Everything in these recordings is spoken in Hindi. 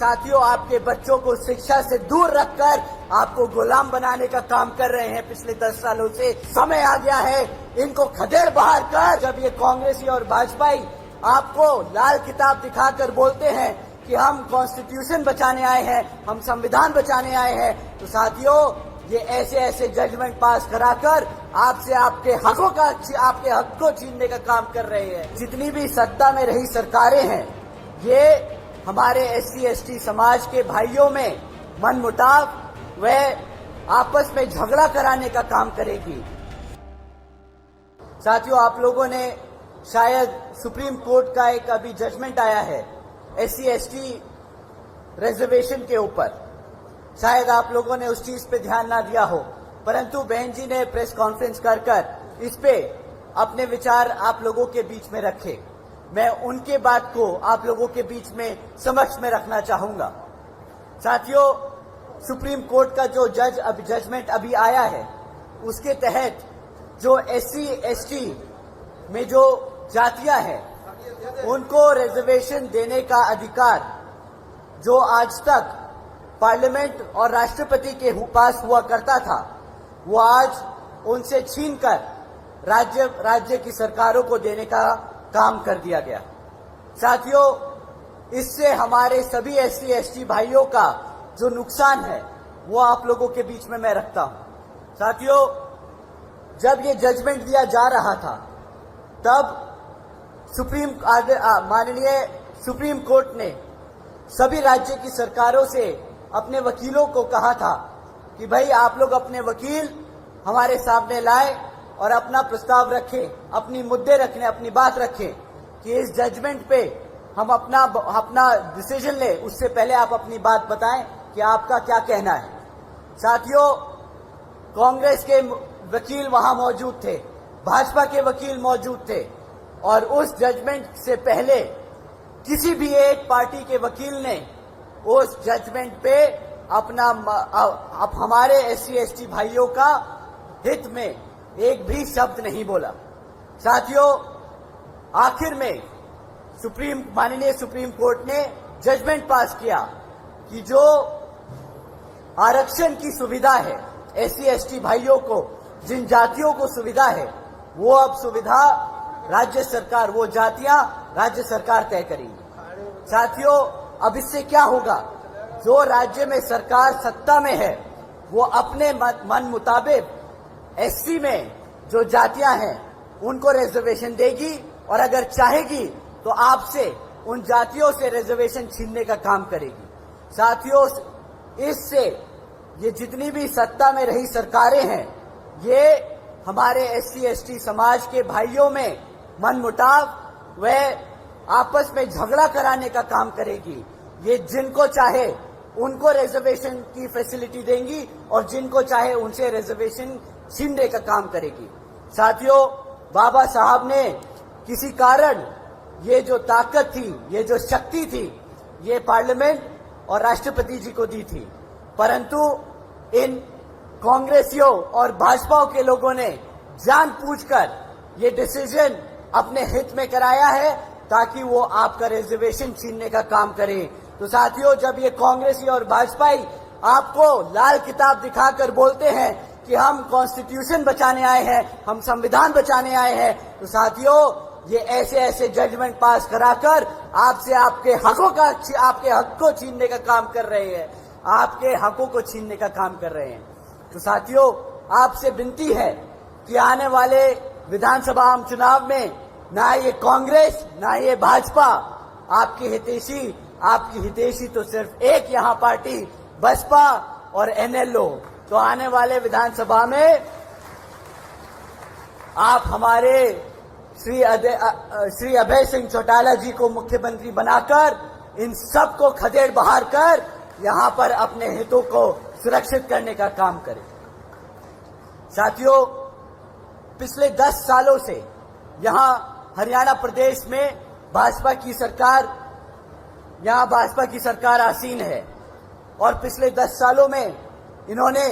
साथियों आपके बच्चों को शिक्षा से दूर रखकर आपको गुलाम बनाने का काम कर रहे हैं पिछले 10 सालों से। समय आ गया है इनको खदेड़ बाहर कर। जब ये कांग्रेसी और भाजपाई आपको लाल किताब दिखाकर बोलते हैं कि हम कॉन्स्टिट्यूशन बचाने आए हैं, हम संविधान बचाने आए हैं, तो साथियों ये ऐसे ऐसे जजमेंट पास कराकर आपसे आपके हक को छीनने का काम कर रहे हैं। जितनी भी सत्ता में रही सरकारें हैं ये हमारे SC ST समाज के भाइयों में मनमुटाव व आपस में झगड़ा कराने का काम करेगी। साथियों आप लोगों ने शायद सुप्रीम कोर्ट का एक अभी जजमेंट आया है SC ST रिजर्वेशन के ऊपर, शायद आप लोगों ने उस चीज पे ध्यान ना दिया हो, परंतु बहन जी ने प्रेस कॉन्फ्रेंस कर इस पे अपने विचार आप लोगों के बीच में रखे। मैं उनके बात को आप लोगों के बीच में समक्ष में रखना चाहूंगा। साथियों सुप्रीम कोर्ट का जो जजमेंट अभी आया है उसके तहत जो SC ST में जो जातियां हैं उनको रिजर्वेशन देने का अधिकार जो आज तक पार्लियामेंट और राष्ट्रपति के पास हुआ करता था वो आज उनसे छीनकर राज्य की सरकारों को देने का काम कर दिया गया। साथियों इससे हमारे सभी SC ST भाइयों का जो नुकसान है वो आप लोगों के बीच में मैं रखता हूं। साथियों जब ये जजमेंट दिया जा रहा था तब माननीय सुप्रीम कोर्ट ने सभी राज्य की सरकारों से अपने वकीलों को कहा था कि भाई आप लोग अपने वकील हमारे सामने लाए और अपना प्रस्ताव रखें, अपनी मुद्दे रखें, अपनी बात रखें कि इस जजमेंट पे हम अपना डिसीजन ले, उससे पहले आप अपनी बात बताएं कि आपका क्या कहना है। साथियों कांग्रेस के वकील वहां मौजूद थे, भाजपा के वकील मौजूद थे और उस जजमेंट से पहले किसी भी एक पार्टी के वकील ने उस जजमेंट पे हमारे SC ST भाइयों का हित में एक भी शब्द नहीं बोला। साथियों आखिर में माननीय सुप्रीम कोर्ट ने जजमेंट पास किया कि जो आरक्षण की सुविधा है SC ST भाइयों को, जिन जातियों को सुविधा है वो अब सुविधा राज्य सरकार, वो जातियां राज्य सरकार तय करेगी। साथियों अब इससे क्या होगा, जो राज्य में सरकार सत्ता में है वो अपने मन मुताबिक SC में जो जातियां हैं उनको रिजर्वेशन देगी और अगर चाहेगी तो आपसे उन जातियों से रिजर्वेशन छीनने का काम करेगी। साथियों इससे ये जितनी भी सत्ता में रही सरकारें हैं ये हमारे SC ST समाज के भाइयों में मनमुटाव व आपस में झगड़ा कराने का काम करेगी। ये जिनको चाहे उनको रिजर्वेशन की फैसिलिटी देंगी और जिनको चाहे उनसे रिजर्वेशन छीनने का काम करेगी। साथियों बाबा साहब ने किसी कारण ये जो ताकत थी, ये जो शक्ति थी, ये पार्लियामेंट और राष्ट्रपति जी को दी थी, परंतु इन कांग्रेसियों और भाजपा के लोगों ने जानबूझकर ये डिसीजन अपने हित में कराया है ताकि वो आपका रिजर्वेशन छीनने का काम करें। तो साथियों जब ये कांग्रेसी और भाजपाई आपको लाल किताब दिखाकर बोलते हैं कि हम कॉन्स्टिट्यूशन बचाने आए हैं, हम संविधान बचाने आए हैं, तो साथियों ये ऐसे ऐसे जजमेंट पास कराकर आपसे आपके हक को छीनने का काम कर रहे हैं, आपके हकों को छीनने का काम कर रहे हैं। तो साथियों आपसे विनती है कि आने वाले विधानसभा चुनाव में ना ये कांग्रेस ना ये भाजपा आपकी हितैषी तो सिर्फ एक यहाँ पार्टी बसपा और NLO। तो आने वाले विधानसभा में आप हमारे श्री अभय सिंह चौटाला जी को मुख्यमंत्री बनाकर इन सब को खदेड़ बाहर कर यहाँ पर अपने हितों को सुरक्षित करने का काम करें। साथियों पिछले 10 सालों से यहाँ हरियाणा प्रदेश में भाजपा की सरकार आसीन है और पिछले 10 सालों में इन्होंने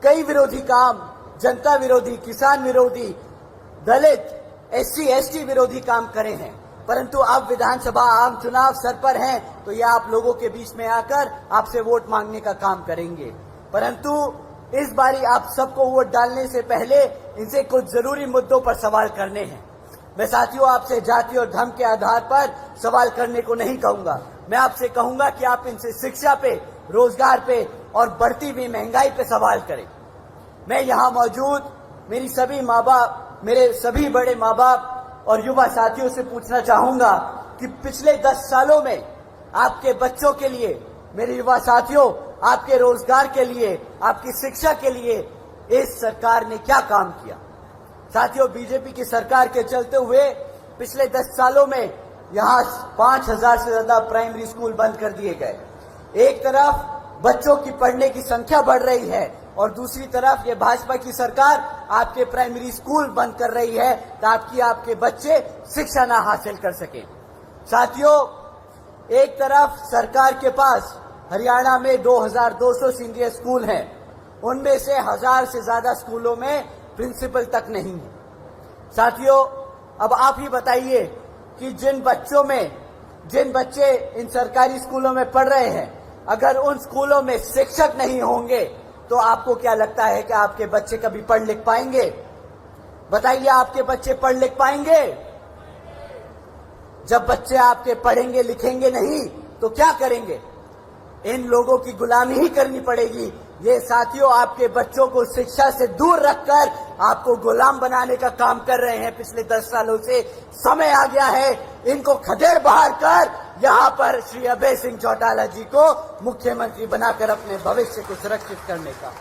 कई विरोधी काम, जनता विरोधी, किसान विरोधी, दलित, SC ST विरोधी काम करे हैं। परंतु अब विधानसभा आम चुनाव सर पर हैं, तो ये आप लोगों के बीच में आकर आपसे वोट मांगने का काम करेंगे। परंतु इस बारी आप सबको वोट डालने से पहले इनसे कुछ जरूरी मुद्दों पर सवाल करने हैं। मैं साथियों आपसे जाति और धर्म के आधार पर सवाल करने को नहीं कहूंगा। मैं आपसे कहूंगा कि आप इनसे शिक्षा पे, रोजगार पे और बढ़ती हुई महंगाई पे सवाल करें। मैं यहाँ मौजूद मेरी सभी माँ बाप, मेरे सभी बड़े माँ बाप और युवा साथियों से पूछना चाहूंगा कि पिछले 10 सालों में आपके बच्चों के लिए, मेरे युवा साथियों, आपके रोजगार के लिए, आपकी शिक्षा के लिए इस सरकार ने क्या काम किया। साथियों, बीजेपी की सरकार के चलते हुए पिछले 10 सालों में यहाँ 5000 से ज्यादा प्राइमरी स्कूल बंद कर दिए गए। एक तरफ बच्चों की पढ़ने की संख्या बढ़ रही है और दूसरी तरफ ये भाजपा की सरकार आपके प्राइमरी स्कूल बंद कर रही है ताकि आपके बच्चे शिक्षा ना हासिल कर सकें। साथियों, एक तरफ सरकार के पास हरियाणा में 2200 सीनियर स्कूल हैं, उनमें से 1000 से ज्यादा स्कूलों में प्रिंसिपल तक नहीं है। साथियों, अब आप ही बताइए कि जिन बच्चे इन सरकारी स्कूलों में पढ़ रहे हैं, अगर उन स्कूलों में शिक्षक नहीं होंगे तो आपको क्या लगता है कि आपके बच्चे कभी पढ़ लिख पाएंगे? बताइए, आपके बच्चे पढ़ लिख पाएंगे? जब बच्चे आपके पढ़ेंगे लिखेंगे नहीं तो क्या करेंगे? इन लोगों की गुलामी ही करनी पड़ेगी। ये साथियों आपके बच्चों को शिक्षा से दूर रखकर आपको गुलाम बनाने का काम कर रहे हैं पिछले 10 सालों से। समय आ गया है इनको खदेड़ बहार कर यहाँ पर श्री अभय सिंह चौटाला जी को मुख्यमंत्री बनाकर अपने भविष्य को सुरक्षित करने का।